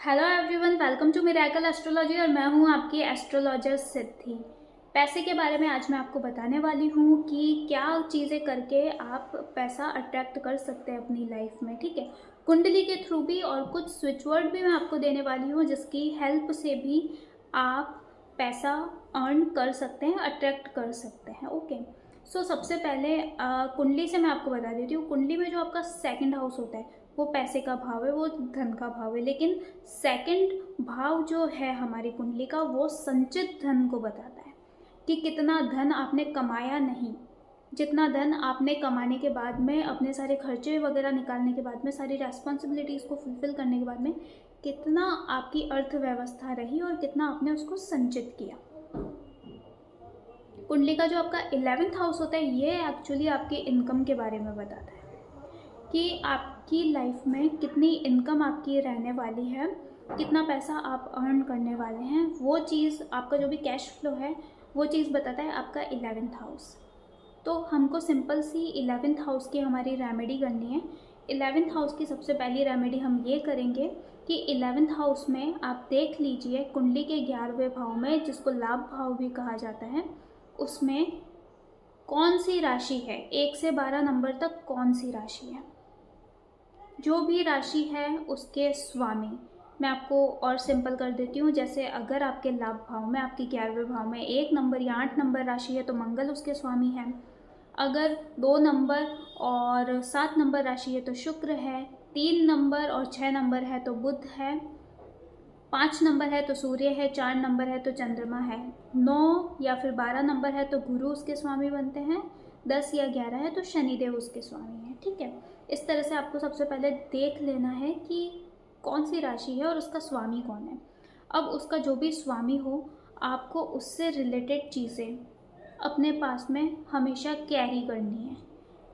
Hello everyone, welcome to miracle astrology और मैं हूं आपकी एस्ट्रोलॉजर सिद्धि। पैसे के बारे में आज मैं आपको बताने वाली हूं कि क्या चीज़ें करके आप पैसा अट्रैक्ट कर सकते हैं अपनी लाइफ में। ठीक है, कुंडली के थ्रू भी और कुछ स्विच वर्ड भी मैं आपको देने वाली हूं जिसकी हेल्प से भी आप पैसा अर्न कर सकते हैं, अट्रैक्ट कर सकते हैं। ओके, सो सबसे पहले कुंडली से मैं आपको बता देती हूँ। कुंडली में जो आपका सेकंड हाउस होता है वो पैसे का भाव है, वो धन का भाव है, लेकिन सेकंड भाव जो है हमारी कुंडली का वो संचित धन को बताता है कि कितना धन आपने कमाया, नहीं जितना धन आपने कमाने के बाद में, अपने सारे खर्चे वगैरह निकालने के बाद में, सारी रेस्पॉन्सिबिलिटीज़ को फुलफिल करने के बाद में कितना आपकी अर्थव्यवस्था रही और कितना आपने उसको संचित किया। कुंडली का जो आपका 11th हाउस होता है ये एक्चुअली आपके इनकम के बारे में बताता है कि आपकी लाइफ में कितनी इनकम आपकी रहने वाली है, कितना पैसा आप अर्न करने वाले हैं। वो चीज़, आपका जो भी कैश फ्लो है वो चीज़ बताता है आपका 11th हाउस। तो हमको सिंपल सी 11th हाउस की हमारी रेमेडी करनी है। 11th हाउस की सबसे पहली रेमेडी हम ये करेंगे कि 11th हाउस में आप देख लीजिए कुंडली के 11वें भाव में, जिसको लाभ भाव भी कहा जाता है, उसमें कौन सी राशि है, 1 से 12 नंबर तक कौन सी राशि है। जो भी राशि है उसके स्वामी, मैं आपको और सिंपल कर देती हूँ। जैसे अगर आपके लाभ भाव में, आपके 11वें भाव में 1 नंबर या 8 नंबर राशि है तो मंगल उसके स्वामी है। अगर 2 नंबर और 7 नंबर राशि है तो शुक्र है। 3 नंबर और 6 नंबर है तो बुध है। 5 नंबर है तो सूर्य है। 4 नंबर है तो चंद्रमा है। 9 या फिर 12 नंबर है तो गुरु उसके स्वामी बनते हैं। 10 या 11 है तो शनिदेव उसके स्वामी हैं। ठीक है, इस तरह से आपको सबसे पहले देख लेना है कि कौन सी राशि है और उसका स्वामी कौन है। अब उसका जो भी स्वामी हो, आपको उससे रिलेटेड चीज़ें अपने पास में हमेशा कैरी करनी है।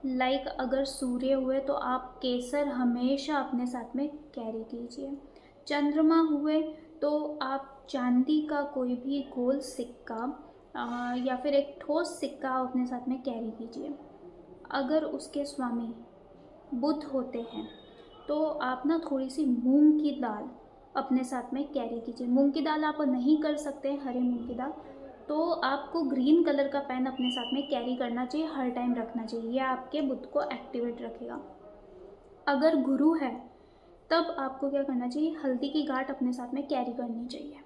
लाइक अगर सूर्य हुए तो आप केसर हमेशा अपने साथ में कैरी कीजिए। चंद्रमा हुए तो आप चांदी का कोई भी गोल सिक्का या फिर एक ठोस सिक्का अपने साथ में कैरी कीजिए। अगर उसके स्वामी बुध होते हैं तो आप ना थोड़ी सी मूंग की दाल अपने साथ में कैरी कीजिए। मूंग की दाल आप नहीं कर सकते हरे मूंग की दाल, तो आपको ग्रीन कलर का पेन अपने साथ में कैरी करना चाहिए, हर टाइम रखना चाहिए। यह आपके बुध को एक्टिवेट रखेगा। अगर गुरु है तब आपको क्या करना चाहिए, हल्दी की गांठ अपने साथ में कैरी करनी चाहिए।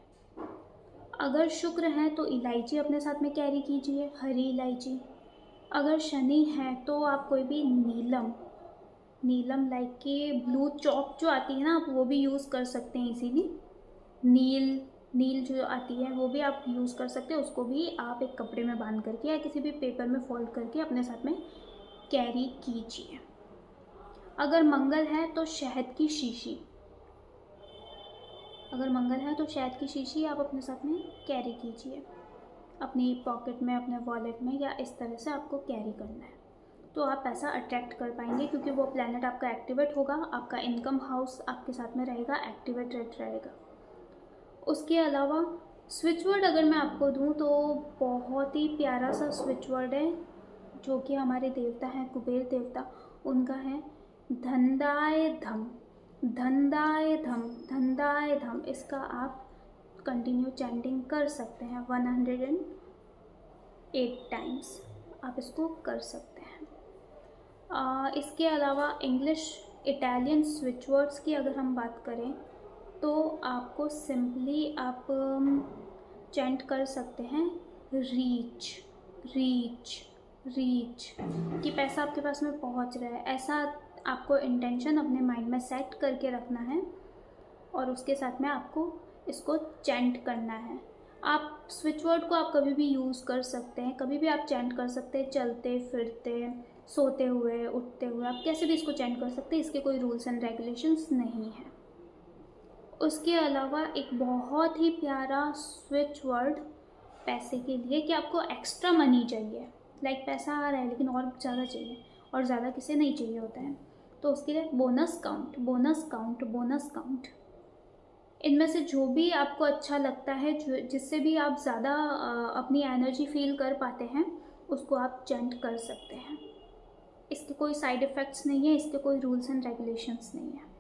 अगर शुक्र है तो इलायची अपने साथ में कैरी कीजिए, हरी इलायची। अगर शनि है तो आप कोई भी नीलम नीलम लाइक कि ब्लू चॉक जो आती है ना, आप वो भी यूज़ कर सकते हैं इजीली। नील जो आती है वो भी आप यूज़ कर सकते हैं, उसको भी आप एक कपड़े में बांध करके या किसी भी पेपर में फोल्ड करके अपने साथ में कैरी कीजिए। अगर मंगल है तो शहद की शीशी, अगर मंगल है तो शहद की शीशी आप अपने साथ में कैरी कीजिए, अपनी पॉकेट में, अपने वॉलेट में, या इस तरह से आपको कैरी करना है। तो आप पैसा अट्रैक्ट कर पाएंगे क्योंकि वो प्लैनेट आपका एक्टिवेट होगा, आपका इनकम हाउस आपके साथ में रहेगा, एक्टिवेट रहेगा। उसके अलावा स्विच वर्ड अगर मैं आपको दूं तो बहुत ही प्यारा सा स्विच वर्ड है जो कि हमारे देवता हैं कुबेर देवता, उनका है धंदाय धम। धंदाय धम, धंदाय धम, इसका आप कंटिन्यू चैंटिंग कर सकते हैं 108 टाइम्स, आप इसको कर सकते हैं। इसके अलावा इंग्लिश इटालियन स्विच वर्ड्स की अगर हम बात करें तो आपको सिंपली आप चैंट कर सकते हैं रीच रीच रीच, कि पैसा आपके पास में पहुंच रहा है। ऐसा आपको इंटेंशन अपने माइंड में सेट करके रखना है और उसके साथ में आपको इसको चैंट करना है। आप स्विच वर्ड को आप कभी भी यूज़ कर सकते हैं, कभी भी आप चैंट कर सकते हैं, चलते फिरते, सोते हुए, उठते हुए, आप कैसे भी इसको चैंट कर सकते हैं। इसके कोई रूल्स एंड रेगुलेशंस नहीं है। उसके अलावा एक बहुत ही प्यारा स्विच वर्ड पैसे के लिए कि आपको एक्स्ट्रा मनी चाहिए, लाइक पैसा आ रहा है लेकिन और ज़्यादा चाहिए, और ज़्यादा किसे नहीं चाहिए होता है, तो उसके लिए bonus count, bonus count, bonus count. इनमें से जो भी आपको अच्छा लगता है, जिससे भी आप ज़्यादा अपनी एनर्जी फील कर पाते हैं, उसको आप चैंट कर सकते हैं। इसके कोई साइड इफ़ेक्ट्स नहीं है, इसके कोई रूल्स एंड रेगुलेशंस नहीं है।